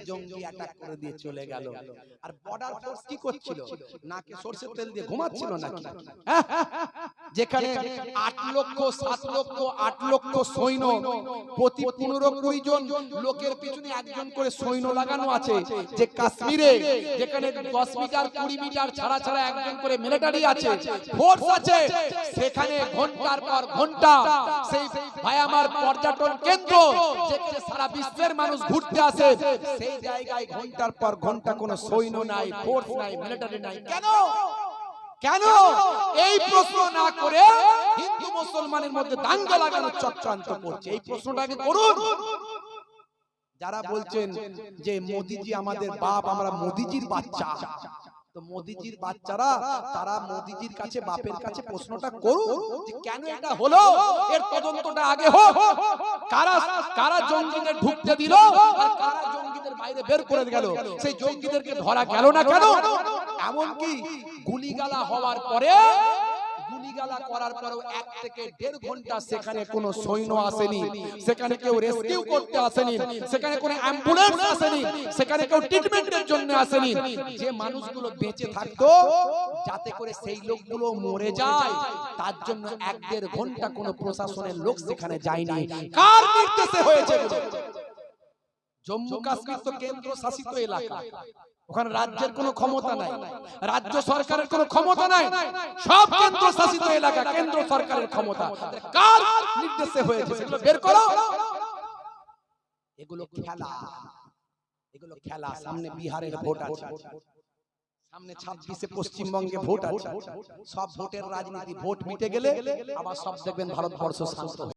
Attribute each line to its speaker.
Speaker 1: জঙ্গি অ্যাটাক করে দিয়ে চলে গেল। আর বর্ডার ফোর্স কি করছিল? নাকে সরষের তেল দিয়ে ঘুমাচ্ছিল নাকি? যেখানে 8 লক্ষ 7 লক্ষ 8 লক্ষ সৈন্য, প্রতি 15-20 জন লোকের পিছনে একজন করে সৈন্য লাগানো আছে। যে কাশ্মীরে যেখানে 10 মিটার 20 মিটার ছাড়া ছাড়া একজন করে মিলিটারি আছে, ফোর্স আছে, সেখানে ঘন্টার পর ঘন্টা সেই ভাই আমার পর্যটন কেন্দ্র যেখানে সারা বিশ্বের মানুষ ঘুরতে আসে, সেই জায়গায় ঘন্টার পর ঘন্টা কোনো সৈন্য নাই, ফোর্স নাই, মিলিটারি নাই। কেন? কেন? এই প্রশ্ন না করে হিন্দু মুসলমানের মধ্যে দাঙ্গা লাগানোর চক্রান্ত করছে। এই প্রশ্নটাকে করুন। যারা বলছেন যে মোদিজি আমাদের বাপ, আমরা মোদিজির বাচ্চা, তো মোদিজির বাচ্চারা তারা মোদিজির কাছে, বাপের কাছে প্রশ্নটা করুন যে কেন এটা হলো, এর তদন্তটা আগে হোক। কারা কারা জঙ্গিদের ঢুকতে দিল আর কারা জঙ্গিদের বাইরে বের করে গেল, সেই জঙ্গিদেরকে ধরা গেল না কেন? এমনকি গুলিগালা হওয়ার পরে, গুলিগালা করার পরেও 1 থেকে 1.5 ঘন্টা সেখানে কোনো সৈন্য আসেনি, সেখানে কেউ রেস্কিউ করতে আসেনি, সেখানে কোনো অ্যাম্বুলেন্স আসেনি, সেখানে কেউ ট্রিটমেন্টের জন্য আসেনি। যে মানুষগুলো বেঁচে থাকতো যাতে করে সেই লোকগুলো মরে যায়, তার জন্য 1-1.5 ঘন্টা কোনো প্রশাসনের লোক সেখানে যায়নি। কার নির্দেশে হয়েছে? জম্মু কাশ্মীর তো কেন্দ্র শাসিত এলাকা, ওখানে রাজ্যের কোনো ক্ষমতা নাই, রাজ্য সরকারের কোনো ক্ষমতা নাই, সব কেন্দ্র শাসিত এলাকা, কেন্দ্র সরকারের ক্ষমতা। কার নির্দেশে হয়েছে সেগুলো বের করো। এগুলো খেলা, এগুলো খেলা। সামনে বিহারের ভোট আছে, সামনে 26-এ পশ্চিমবঙ্গে ভোট আছে। সব ভোটের রাজনীতি, ভোট মিটে গেলে আবার সব দেখবেন ভারতবর্ষ শান্ত।